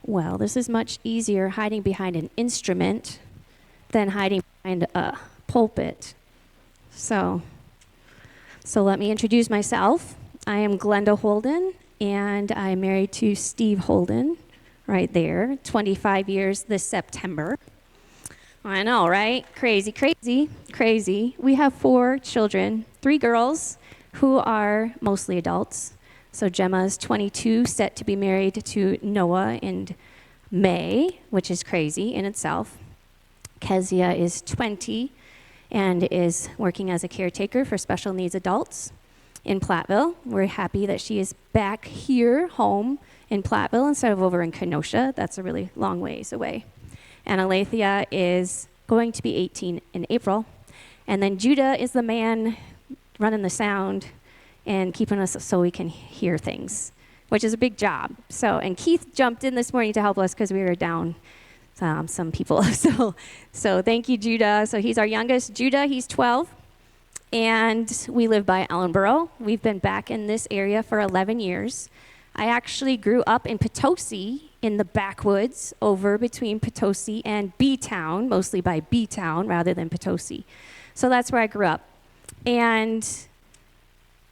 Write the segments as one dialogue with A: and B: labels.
A: Well, this is much easier hiding behind an instrument than hiding behind a pulpit. So let me introduce myself. I am Glenda Holden, and I'm married to Steve Holden, right there, 25 years this September. I know, right? Crazy, crazy, crazy. We have 4 children, 3 girls who are mostly adults. So Gemma's 22, set to be married to Noah in May, which is crazy in itself. Kezia is 20 and is working as a caretaker for special needs adults in Platteville. We're happy that she is back here, home in Platteville, instead of over in Kenosha. That's a really long ways away. And Alethea is going to be 18 in April. And then Judah is the man running the sound and keeping us so we can hear things, which is a big job. And Keith jumped in this morning to help us because we were down some people. So thank you, Judah. So he's our youngest. Judah, he's 12. And we live by Ellenboro. We've been back in this area for 11 years. I actually grew up in Potosi, in the backwoods, over between Potosi and B-Town, mostly by B-Town rather than Potosi. So that's where I grew up. And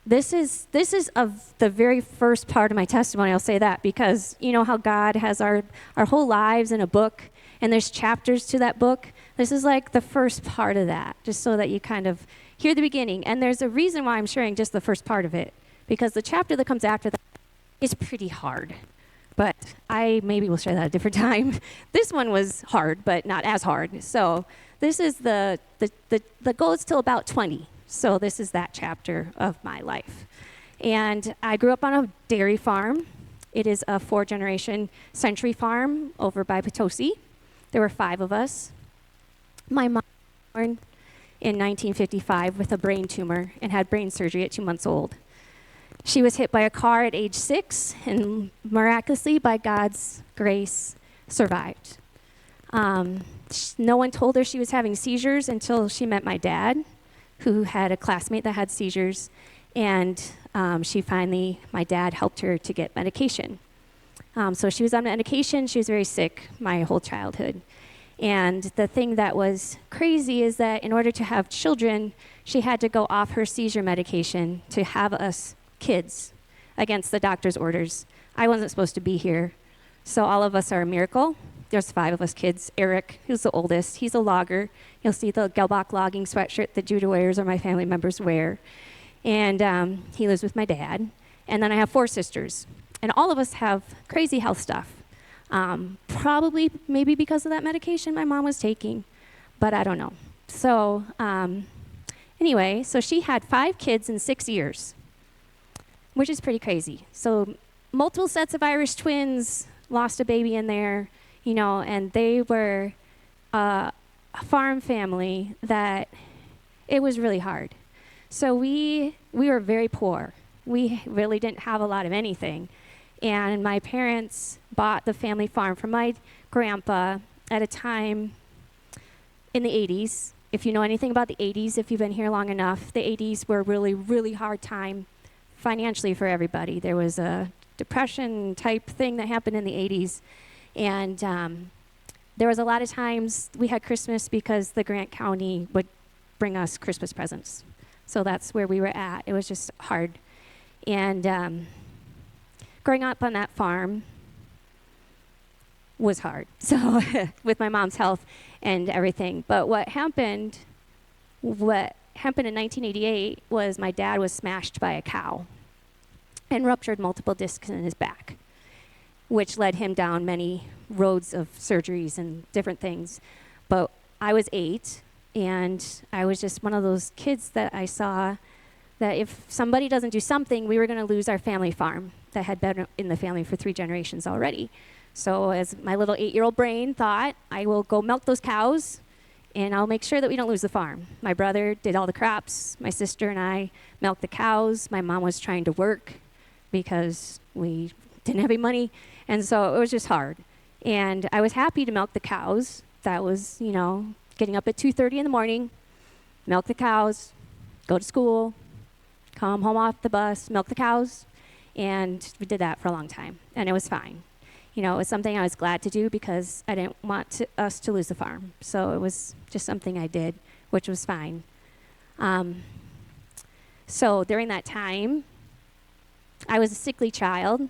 A: this is of the very first part of my testimony, I'll say that, because you know how God has our whole lives in a book, and there's chapters to that book. This is like the first part of that, just so that you kind of hear the beginning. And there's a reason why I'm sharing just the first part of it, because the chapter that comes after that is pretty hard. But I maybe will share that a different time. This one was hard, but not as hard. So this is the goal is till about 20. So this is that chapter of my life. And I grew up on a dairy farm. It is a 4-generation century farm over by Potosi. There were 5 of us. My mom was born in 1955 with a brain tumor and had brain surgery at 2 months old. She was hit by a car at age 6 and miraculously, by God's grace, survived. No one told her she was having seizures until she met my dad, who had a classmate that had seizures, and my dad helped her to get medication. So she was on medication. She was very sick my whole childhood. And the thing that was crazy is that in order to have children, she had to go off her seizure medication to have us kids against the doctor's orders. I wasn't supposed to be here. So all of us are a miracle. There's 5 of us kids. Eric, who's the oldest, he's a logger. You'll see the Gelbach logging sweatshirt that Judah wears or my family members wear. And he lives with my dad. And then I have 4 sisters. And all of us have crazy health stuff. Probably maybe because of that medication my mom was taking, but I don't know. So anyway, so she had 5 kids in 6 years, which is pretty crazy. So multiple sets of Irish twins, lost a baby in there, and they were a farm family that it was really hard. So we were very poor. We really didn't have a lot of anything. And my parents bought the family farm from my grandpa at a time in the 80s. If you know anything about the 80s, if you've been here long enough, the 80s were a really, really hard time financially for everybody. There was a depression type thing that happened in the 80s. And there was a lot of times we had Christmas because the Grant County would bring us Christmas presents. So that's where we were at. It was just hard. And growing up on that farm was hard. So with my mom's health and everything. But what happened in 1988 was my dad was smashed by a cow and ruptured multiple discs in his back, which led him down many roads of surgeries and different things. But I was 8, and I was just one of those kids that I saw that if somebody doesn't do something, we were going to lose our family farm that had been in the family for 3 generations already. So as my little 8-year-old brain thought, I will go milk those cows, and I'll make sure that we don't lose the farm. My brother did all the crops. My sister and I milked the cows. My mom was trying to work because we didn't have any money, and so it was just hard. And I was happy to milk the cows. That was, getting up at 2:30 in the morning, milk the cows, go to school, come home off the bus, milk the cows, and we did that for a long time, and it was fine. it was something I was glad to do because I didn't want us to lose the farm. So it was just something I did, which was fine. So during that time, I was a sickly child.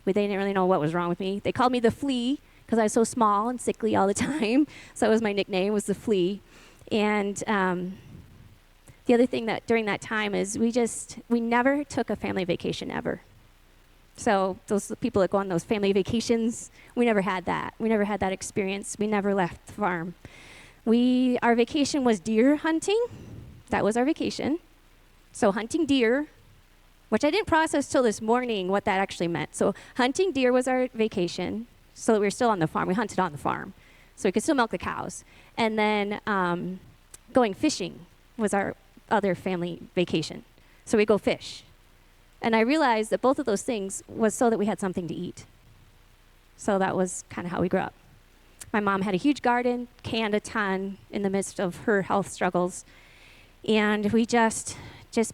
A: They didn't really know what was wrong with me. They called me the flea because I was so small and sickly all the time. So that was my nickname, was the flea. And the other thing that during that time is we never took a family vacation ever. So those people that go on those family vacations, we never had that. We never had that experience. We never left the farm. Our vacation was deer hunting. That was our vacation. So hunting deer, which I didn't process till this morning what that actually meant. So hunting deer was our vacation, so that we were still on the farm. We hunted on the farm, so we could still milk the cows. And then going fishing was our other family vacation. So we go fish. And I realized that both of those things was so that we had something to eat. So that was kind of how we grew up. My mom had a huge garden, canned a ton in the midst of her health struggles, and we just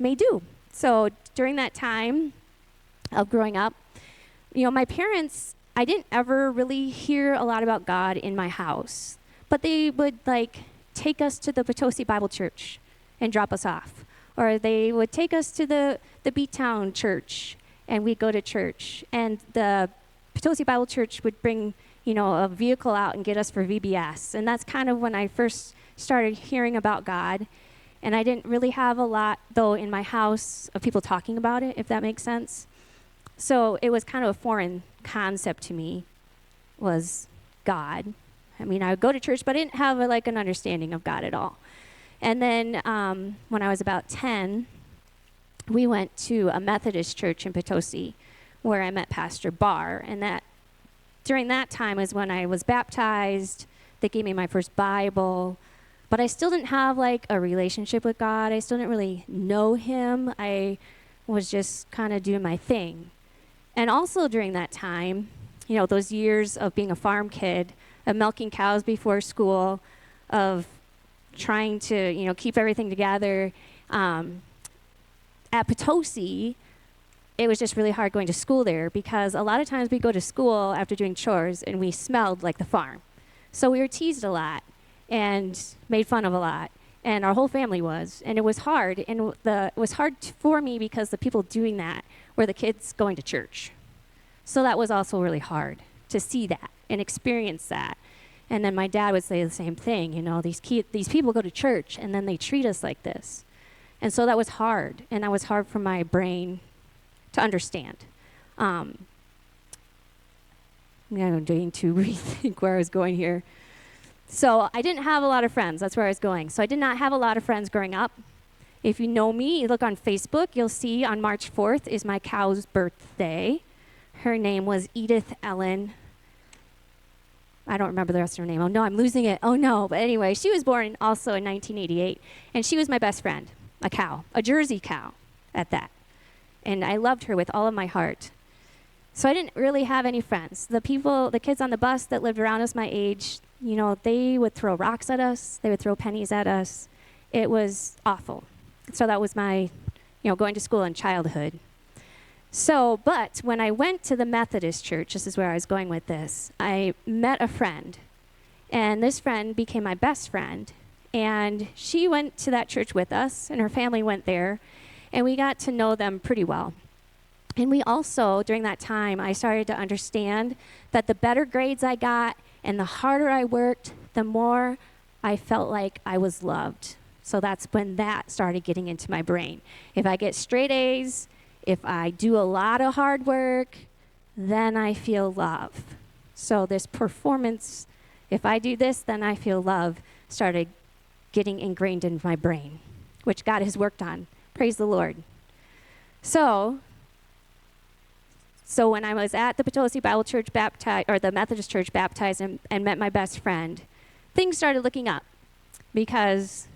A: made do. So during that time of growing up, my parents, I didn't ever really hear a lot about God in my house, but they would take us to the Potosi Bible Church and drop us off. Or they would take us to the B-Town church and we'd go to church. And the Potosi Bible Church would bring, a vehicle out and get us for VBS. And that's kind of when I first started hearing about God. And I didn't really have a lot, though, in my house of people talking about it, if that makes sense. So it was kind of a foreign concept to me, was God. I mean, I would go to church, but I didn't have an understanding of God at all. And then when I was about 10, we went to a Methodist church in Potosi where I met Pastor Barr. And during that time is when I was baptized. They gave me my first Bible. But I still didn't have a relationship with God. I still didn't really know him. I was just kind of doing my thing. And also during that time, those years of being a farm kid, of milking cows before school, of trying to, keep everything together. At Potosi, it was just really hard going to school there because a lot of times we go to school after doing chores and we smelled like the farm. So we were teased a lot and made fun of a lot, and our whole family was, and it was hard. And it was hard for me because the people doing that were the kids going to church. So that was also really hard to see that and experience that. And then my dad would say the same thing, these people go to church and then they treat us like this. And so that was hard, and that was hard for my brain to understand. I'm going to rethink where I was going here. So I didn't have a lot of friends. That's where I was going. So I did not have a lot of friends growing up. If you know me, you look on Facebook, you'll see on March 4th is my cow's birthday. Her name was Edith Ellen. I don't remember the rest of her name. Oh, no, I'm losing it. Oh, no. But anyway, she was born also in 1988, and she was my best friend, a cow, a Jersey cow at that. And I loved her with all of my heart. So I didn't really have any friends. The kids on the bus that lived around us my age, they would throw rocks at us. They would throw pennies at us. It was awful. So that was my, going to school in childhood. So, but when I went to the Methodist church, this is where I was going with this, I met a friend. And this friend became my best friend. And she went to that church with us, and her family went there. And we got to know them pretty well. And we also, during that time, I started to understand that the better grades I got and the harder I worked, the more I felt like I was loved. So that's when that started getting into my brain. If I get straight A's, if I do a lot of hard work, then I feel love. So this performance, if I do this, then I feel love, started getting ingrained in my brain, which God has worked on. Praise the Lord. So when I was at the Potosi Bible Church baptized, or the Methodist Church baptized and met my best friend, things started looking up because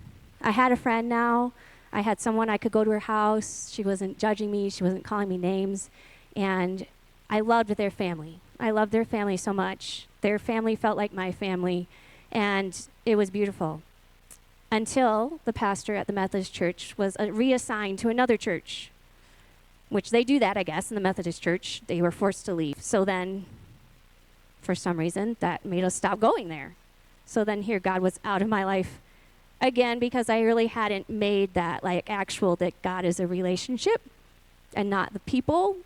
A: I had a friend now. I had someone I could go to her house. She wasn't judging me. She wasn't calling me names. And I loved their family. I loved their family so much. Their family felt like my family, and it was beautiful. Until the pastor at the Methodist Church was reassigned to another church, which they do that, I guess, in the Methodist Church. They were forced to leave. So then for some reason that made us stop going there. So then here God was out of my life again because I really hadn't made that like actual that God is a relationship and not the people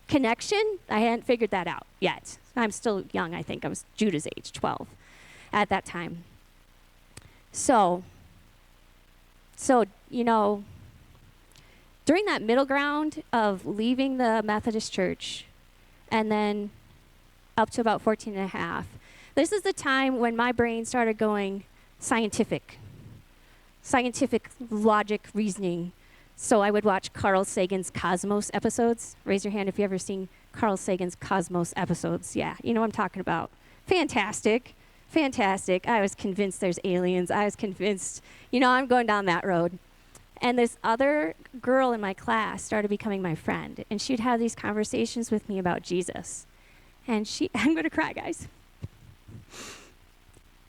A: connection. I hadn't figured that out yet. I'm still young, I think. I was Judah's age, 12 at that time. So, you know, during that middle ground of leaving the Methodist church and then up to about 14 and a half, this is the time when my brain started going scientific logic, reasoning. So I would watch Carl Sagan's Cosmos episodes. Raise your hand if you've ever seen Carl Sagan's Cosmos episodes. Yeah, you know what I'm talking about. Fantastic. I was convinced there's aliens. I was convinced, I'm going down that road. And this other girl in my class started becoming my friend. And she'd have these conversations with me about Jesus. And I'm going to cry, guys.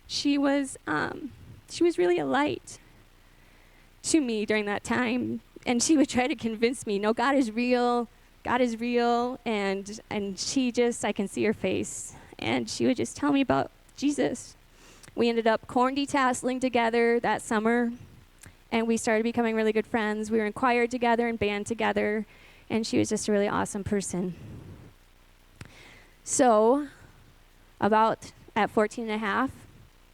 A: She was really a light to me during that time. And she would try to convince me, no, God is real. And I can see her face. And she would just tell me about Jesus. We ended up corn detasseling together that summer. And we started becoming really good friends. We were in choir together and band together. And she was just a really awesome person. So, about at 14 and a half,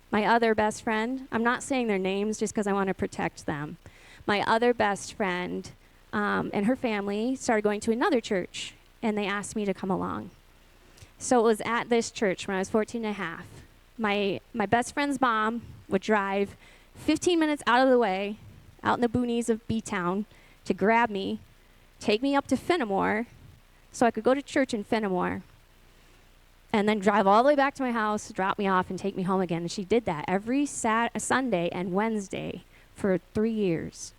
A: my other best friend, I'm not saying their names just because I want to protect them. My other best friend and her family started going to another church, and they asked me to come along. So it was at this church when I was 14 and a half. My best friend's mom would drive 15 minutes out of the way, out in the boonies of B-Town, to grab me, take me up to Fenimore, so I could go to church in Fenimore, and then drive all the way back to my house, drop me off, and take me home again. And she did that every Sunday and Wednesday for 3 years.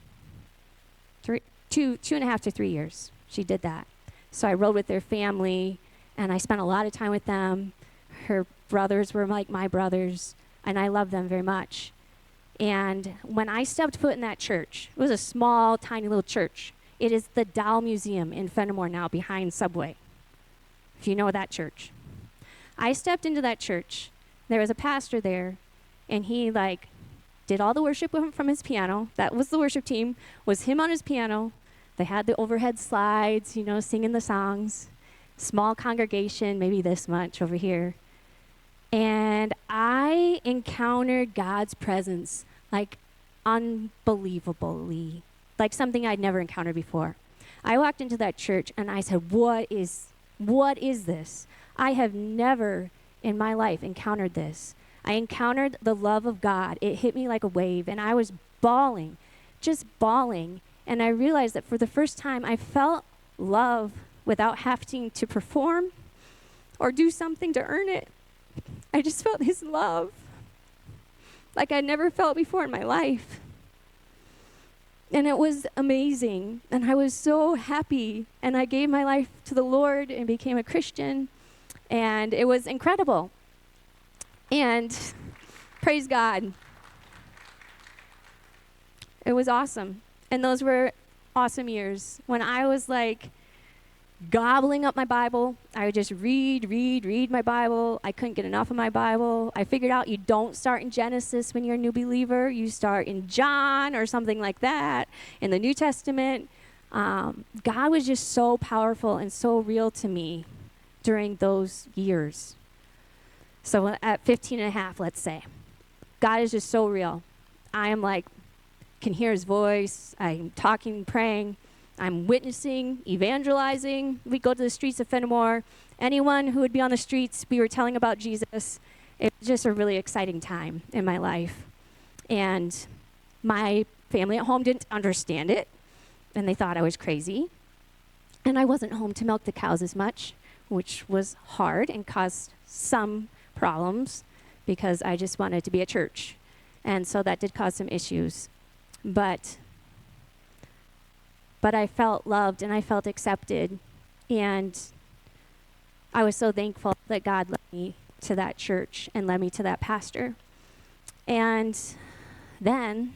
A: 2.5 to 3 years. She did that. So I rode with their family, and I spent a lot of time with them. Her brothers were like my brothers, and I loved them very much. And when I stepped foot in that church, it was a small, tiny little church. It is the Doll Museum in Fenimore now, behind Subway, if you know that church. I stepped into that church. There was a pastor there, and he did all the worship from his piano. That was the worship team, was him on his piano. They had the overhead slides, singing the songs. Small congregation, maybe this much over here. And I encountered God's presence unbelievably, like something I'd never encountered before. I walked into that church and I said, what is this? I have never in my life encountered this. I encountered the love of God. It hit me like a wave, and I was bawling, just bawling. And I realized that for the first time, I felt love without having to perform or do something to earn it. I just felt his love like I'd never felt before in my life. And it was amazing. And I was so happy. And I gave my life to the Lord and became a Christian. And it was incredible. And praise God. It was awesome. And those were awesome years. When I was gobbling up my Bible, I would just read my Bible. I couldn't get enough of my Bible. I figured out you don't start in Genesis when you're a new believer. You start in John or something like that in the New Testament. God was just so powerful and so real to me during those years. So at 15 and a half, let's say, God is just so real. I am can hear his voice. I'm talking, praying. I'm witnessing, evangelizing. We go to the streets of Fenimore. Anyone who would be on the streets, we were telling about Jesus. It was just a really exciting time in my life. And my family at home didn't understand it, and they thought I was crazy. And I wasn't home to milk the cows as much, which was hard and caused some problems because I just wanted to be at church. And so that did cause some issues. But I felt loved and I felt accepted. And I was so thankful that God led me to that church and led me to that pastor. And then,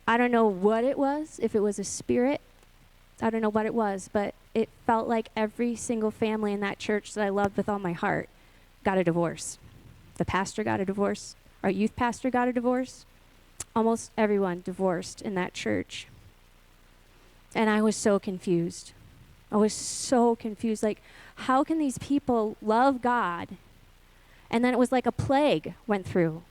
A: I don't know what it was, if it was a spirit, I don't know what it was, but it felt like every single family in that church that I loved with all my heart got a divorce. The pastor got a divorce. Our youth pastor got a divorce. Almost everyone divorced in that church. And I was so confused. I was so confused. Like, how can these people love God? And then it was like a plague went through.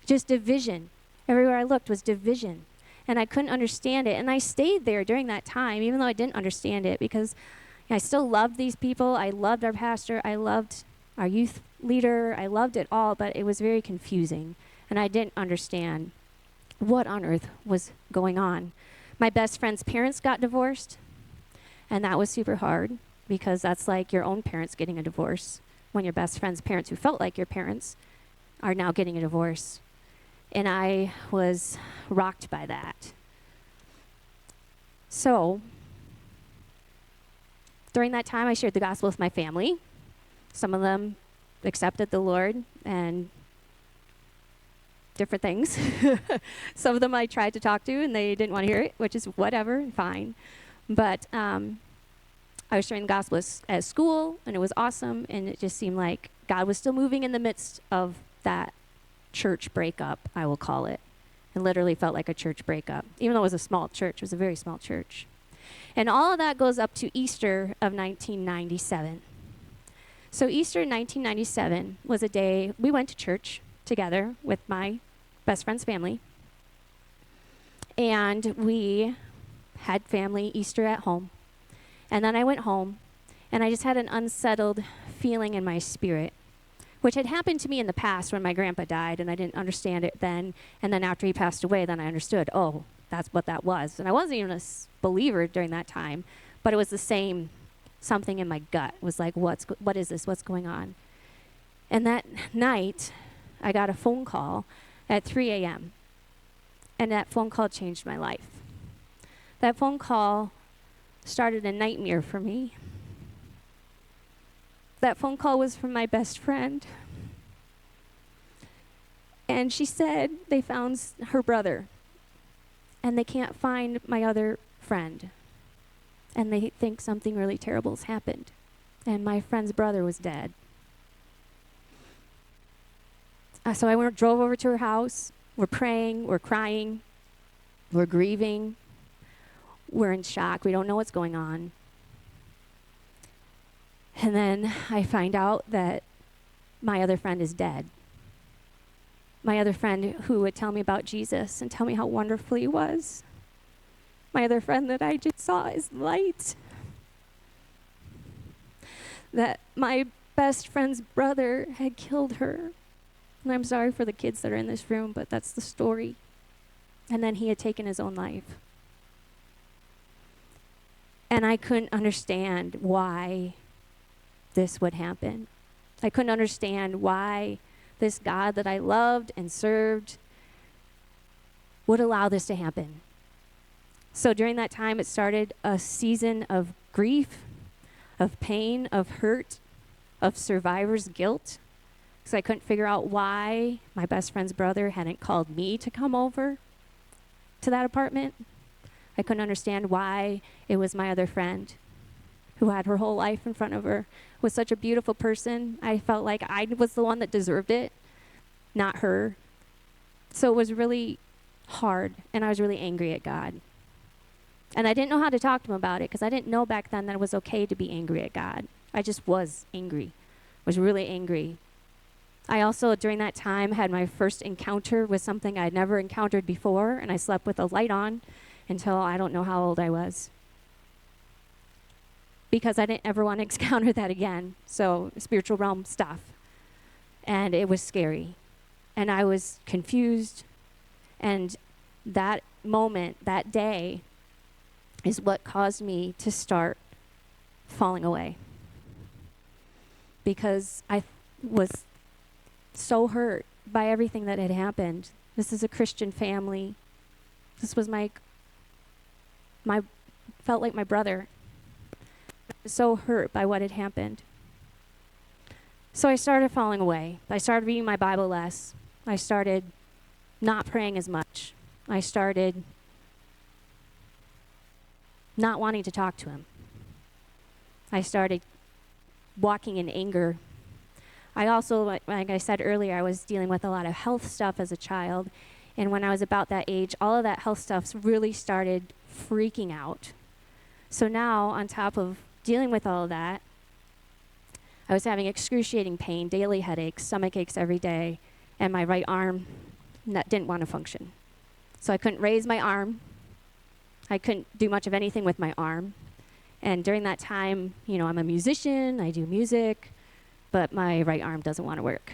A: Just division. Everywhere I looked was division. And I couldn't understand it. And I stayed there during that time, even though I didn't understand it, because I still loved these people. I loved our pastor. I loved our youth leader. I loved it all, but it was very confusing. And I didn't understand what on earth was going on. My best friend's parents got divorced. And that was super hard, because that's like your own parents getting a divorce, when your best friend's parents, who felt like your parents, are now getting a divorce. And I was rocked by that. So, during that time, I shared the gospel with my family. Some of them accepted the Lord and different things. Some of them I tried to talk to, and they didn't want to hear it, which is whatever, fine. But I was sharing the gospel at school, and it was awesome, and it just seemed like God was still moving in the midst of that church breakup, I will call it. It literally felt like a church breakup, even though it was a small church. It was a very small church. And all of that goes up to Easter of 1997. So Easter 1997 was a day we went to church together with my best friend's family. And we had family Easter at home. And then I went home, and I just had an unsettled feeling in my spirit, which had happened to me in the past when my grandpa died, and I didn't understand it then. And then after he passed away, then I understood, oh, that's what that was. And I wasn't even a believer during that time, but it was the same something in my gut. It was like, what is this? What's going on? And that night, I got a phone call at 3 a.m., and that phone call changed my life. That phone call started a nightmare for me. That phone call was from my best friend. And she said they found her brother, and they can't find my other friend. And they think something really terrible has happened. And my friend's brother was dead. So I drove over to her house. We're praying, we're crying, we're grieving, we're in shock. We don't know what's going on. And then I find out that my other friend is dead. My other friend who would tell me about Jesus and tell me how wonderful he was. My other friend that I just saw as light. That my best friend's brother had killed her. And I'm sorry for the kids that are in this room, but that's the story. And then he had taken his own life. And I couldn't understand why this would happen. I couldn't understand why this God that I loved and served would allow this to happen. So during that time, it started a season of grief, of pain, of hurt, of survivor's guilt. So I couldn't figure out why my best friend's brother hadn't called me to come over to that apartment. I couldn't understand why it was my other friend who had her whole life in front of her, was such a beautiful person. I felt like I was the one that deserved it, not her. So it was really hard, and I was really angry at God. And I didn't know how to talk to him about it, because I didn't know back then that it was okay to be angry at God. I just was angry, was really angry. I also, during that time, had my first encounter with something I'd never encountered before, and I slept with a light on until I don't know how old I was, because I didn't ever want to encounter that again. So spiritual realm stuff. And it was scary. And I was confused. And that moment, that day, is what caused me to start falling away. Because I was so hurt by everything that had happened. This is a Christian family. This was my felt like my brother. I was so hurt by what had happened. So I started falling away. I started reading my Bible less. I started not praying as much. I started not wanting to talk to him. I started walking in anger. I also, like I said earlier, I was dealing with a lot of health stuff as a child. And when I was about that age, all of that health stuff really started freaking out. So now, on top of dealing with all of that, I was having excruciating pain, daily headaches, stomach aches every day, and my right arm didn't want to function. So I couldn't raise my arm. I couldn't do much of anything with my arm. And during that time, I'm a musician, I do music, but my right arm doesn't want to work.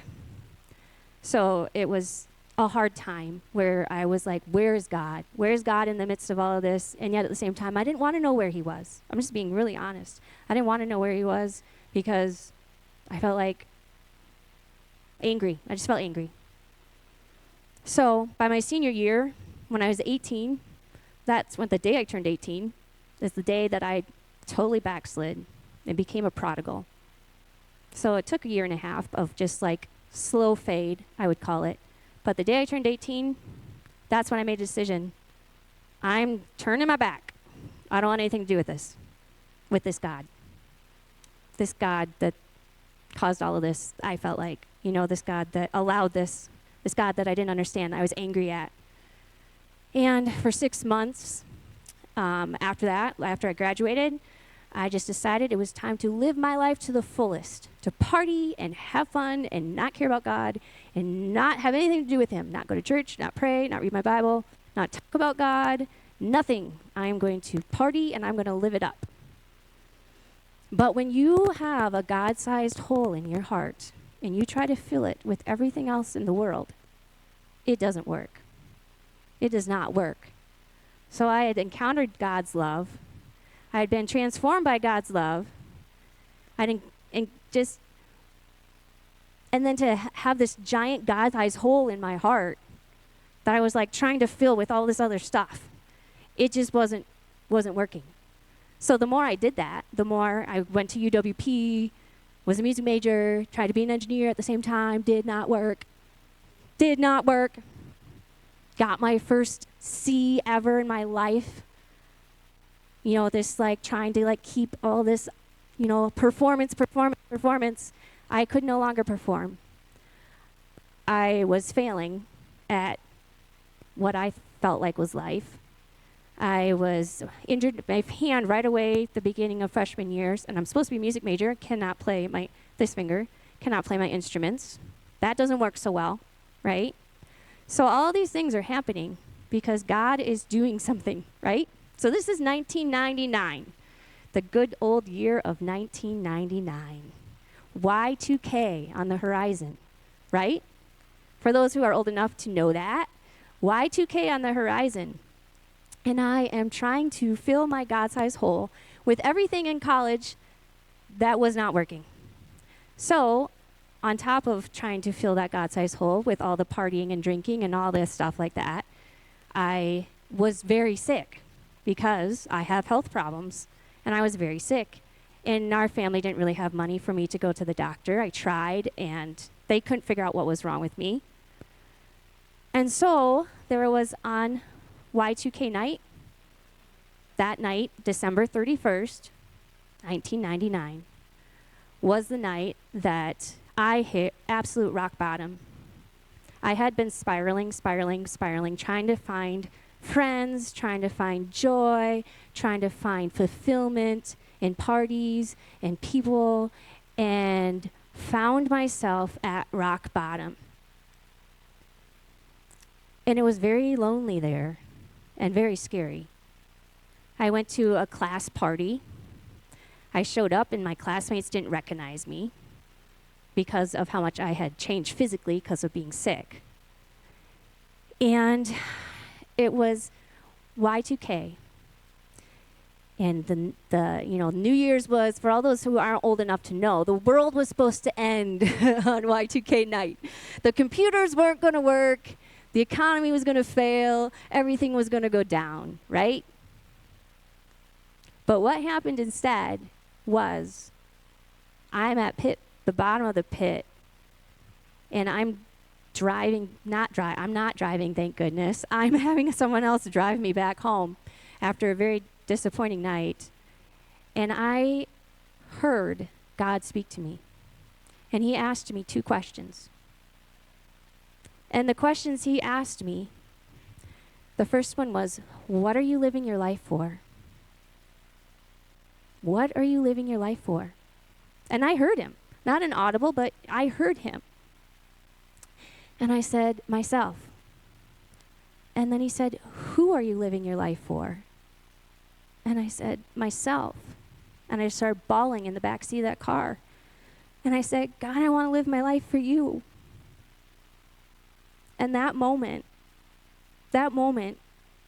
A: So it was a hard time where I was like, where's God? Where's God in the midst of all of this? And yet at the same time, I didn't want to know where he was. I'm just being really honest. I didn't want to know where he was because I felt like angry. I just felt angry. So by my senior year, when I was 18, that's when the day I turned 18, is the day that I totally backslid and became a prodigal. So it took a year and a half of just like slow fade, I would call it. But the day I turned 18, that's when I made a decision. I'm turning my back. I don't want anything to do with this God. This God that caused all of this, I felt like, this God that allowed this God that I didn't understand, I was angry at. And for 6 months after I graduated, I just decided it was time to live my life to the fullest, to party and have fun and not care about God and not have anything to do with him, not go to church, not pray, not read my Bible, not talk about God, nothing. I'm going to party and I'm going to live it up. But when you have a God-sized hole in your heart and you try to fill it with everything else in the world, it doesn't work. It does not work. So I had encountered God's love. I had been transformed by God's love. And then to have this giant God-sized hole in my heart that I was like trying to fill with all this other stuff, it just wasn't working. So the more I did that, the more I went to UWP, was a music major, tried to be an engineer at the same time, did not work. Got my first C ever in my life. This like trying to like keep all this, performance. I could no longer perform. I was failing at what I felt like was life. I was injured my hand right away at the beginning of freshman years, and I'm supposed to be a music major, cannot play my instruments. That doesn't work so well, right? So all these things are happening because God is doing something, right? So this is 1999, the good old year of 1999. Y2K on the horizon, right? For those who are old enough to know that, Y2K on the horizon. And I am trying to fill my God-sized hole with everything in college that was not working. So on top of trying to fill that God-sized hole with all the partying and drinking and all this stuff like that, I was very sick because I have health problems, and I was very sick. And our family didn't really have money for me to go to the doctor. I tried, and they couldn't figure out what was wrong with me. And so there was on Y2K night, that night, December 31st, 1999, was the night that I hit absolute rock bottom. I had been spiraling, trying to find friends, trying to find joy, trying to find fulfillment in parties and people, and found myself at rock bottom. And it was very lonely there and very scary. I went to a class party. I showed up and my classmates didn't recognize me because of how much I had changed physically because of being sick. And it was Y2K. And the New Year's was, for all those who aren't old enough to know, the world was supposed to end on Y2K night. The computers weren't going to work. The economy was going to fail. Everything was going to go down, right? But what happened instead was I'm at the bottom of the pit, and I'm not driving, thank goodness. I'm having someone else drive me back home after a very disappointing night. And I heard God speak to me. And he asked me 2 questions. And the questions he asked me, the first one was, what are you living your life for? What are you living your life for? And I heard him. Not an audible, but I heard him. And I said, myself. And then he said, who are you living your life for? And I said, myself. And I started bawling in the back seat of that car. And I said, God, I want to live my life for you. And that moment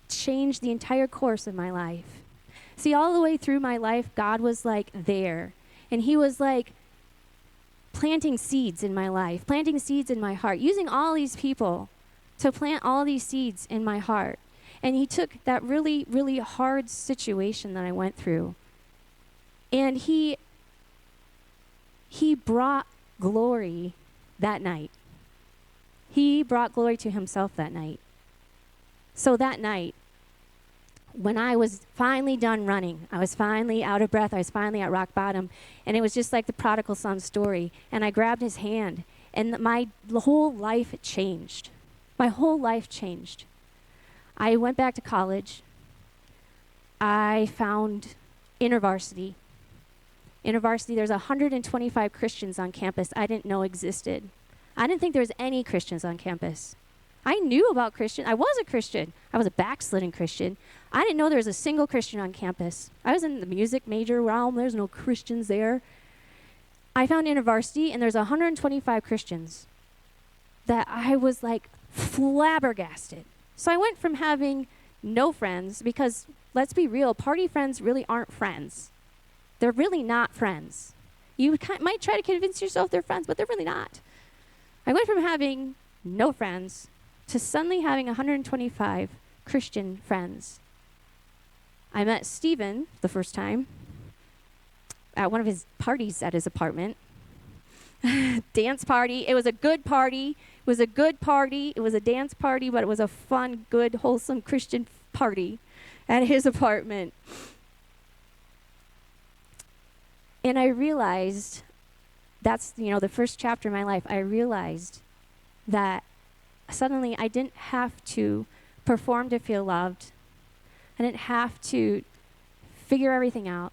A: changed the entire course of my life. See, all the way through my life, God was like there. And he was like planting seeds in my life, planting seeds in my heart, using all these people to plant all these seeds in my heart. And he took that really, really hard situation that I went through, and he brought glory that night. He brought glory to himself that night. So that night, when I was finally done running, I was finally out of breath, I was finally at rock bottom, and it was just like the prodigal son story, and I grabbed his hand, and my whole life changed. My whole life changed. I went back to college. I found InterVarsity. InterVarsity, there's 125 Christians on campus I didn't know existed. I didn't think there was any Christians on campus. I knew about Christian. I was a Christian. I was a backslidden Christian. I didn't know there was a single Christian on campus. I was in the music major realm. There's no Christians there. I found InterVarsity, and there's 125 Christians that I was like flabbergasted. So I went from having no friends, because let's be real, party friends really aren't friends. They're really not friends. You might try to convince yourself they're friends, but they're really not. I went from having no friends to suddenly having 125 Christian friends. I met Stephen the first time at one of his parties at his apartment. Dance party. It was a good party. It was a good party. It was a dance party, but it was a fun, good, wholesome Christian party at his apartment. And I realized, that's, the first chapter of my life, I realized that suddenly I didn't have to perform to feel loved. I didn't have to figure everything out.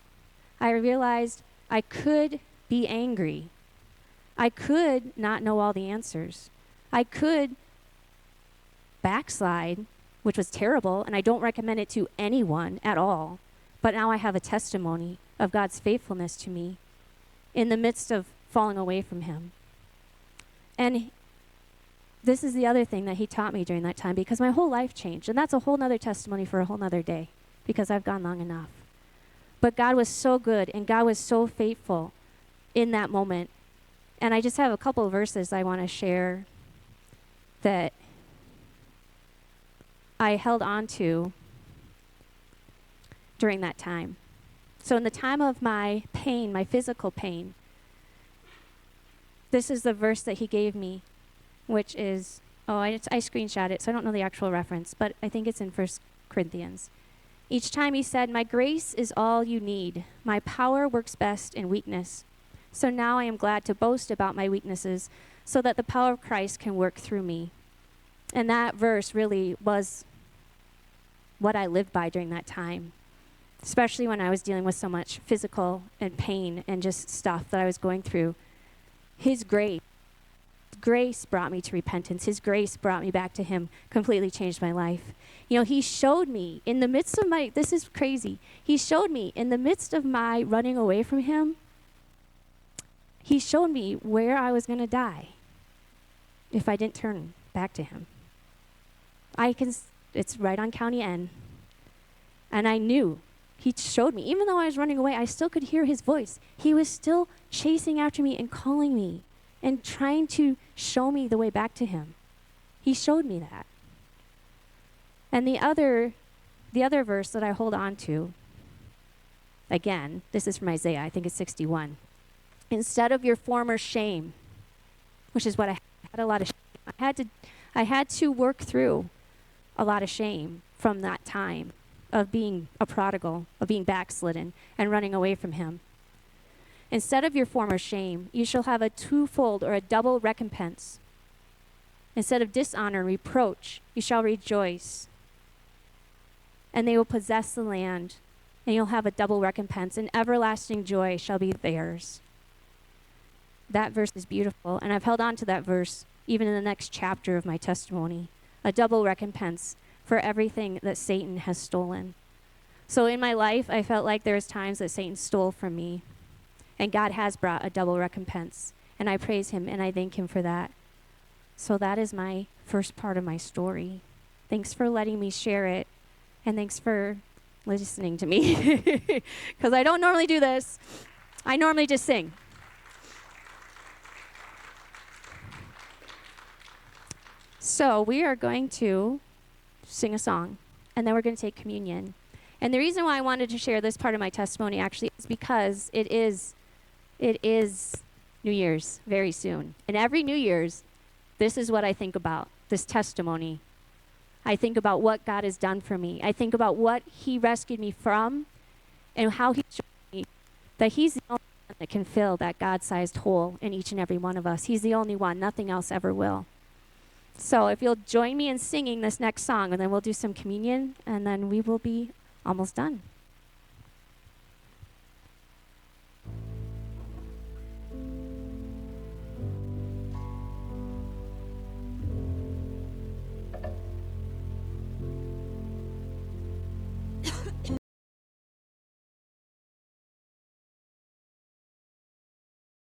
A: I realized I could be angry. I could not know all the answers. I could backslide, which was terrible, and I don't recommend it to anyone at all. But now I have a testimony of God's faithfulness to me in the midst of falling away from him. And this is the other thing that he taught me during that time, because my whole life changed. And that's a whole nother testimony for a whole nother day, because I've gone long enough. But God was so good, and God was so faithful in that moment. And I just have a couple of verses I want to share that I held on to during that time. So in the time of my pain, my physical pain, this is the verse that he gave me, which is, I screenshot it, so I don't know the actual reference, but I think it's in 1 Corinthians. Each time he said, "My grace is all you need. My power works best in weakness. So now I am glad to boast about my weaknesses, so that the power of Christ can work through me." And that verse really was what I lived by during that time, especially when I was dealing with so much physical and pain and just stuff that I was going through. His grace brought me to repentance. His grace brought me back to him, completely changed my life. He showed me in the midst of this is crazy. He showed me in the midst of my running away from him, he showed me where I was going to die if I didn't turn back to him. It's right on County N. And I knew. He showed me. Even though I was running away, I still could hear his voice. He was still chasing after me and calling me and trying to show me the way back to him. He showed me that. And the other verse that I hold on to, again, this is from Isaiah, I think it's 61. Instead of your former shame, which is what I had a lot of shame. I had to work through a lot of shame from that time of being a prodigal, of being backslidden and running away from him. Instead of your former shame, you shall have a twofold or a double recompense. Instead of dishonor and reproach, you shall rejoice. And they will possess the land, and you'll have a double recompense, and everlasting joy shall be theirs. That verse is beautiful, and I've held on to that verse even in the next chapter of my testimony. A double recompense for everything that Satan has stolen. So in my life, I felt like there was times that Satan stole from me, and God has brought a double recompense, and I praise him and I thank him for that. So that is my first part of my story. Thanks for letting me share it, and thanks for listening to me, because I don't normally do this. I normally just sing. So we are going to sing a song, and then we're going to take communion. And the reason why I wanted to share this part of my testimony actually is because it is New Year's very soon. And every New Year's, this is what I think about, this testimony. I think about what God has done for me. I think about what he rescued me from and how he showed me that he's the only one that can fill that God-sized hole in each and every one of us. He's the only one. Nothing else ever will. So if you'll join me in singing this next song, and then we'll do some communion, and then we will be almost done.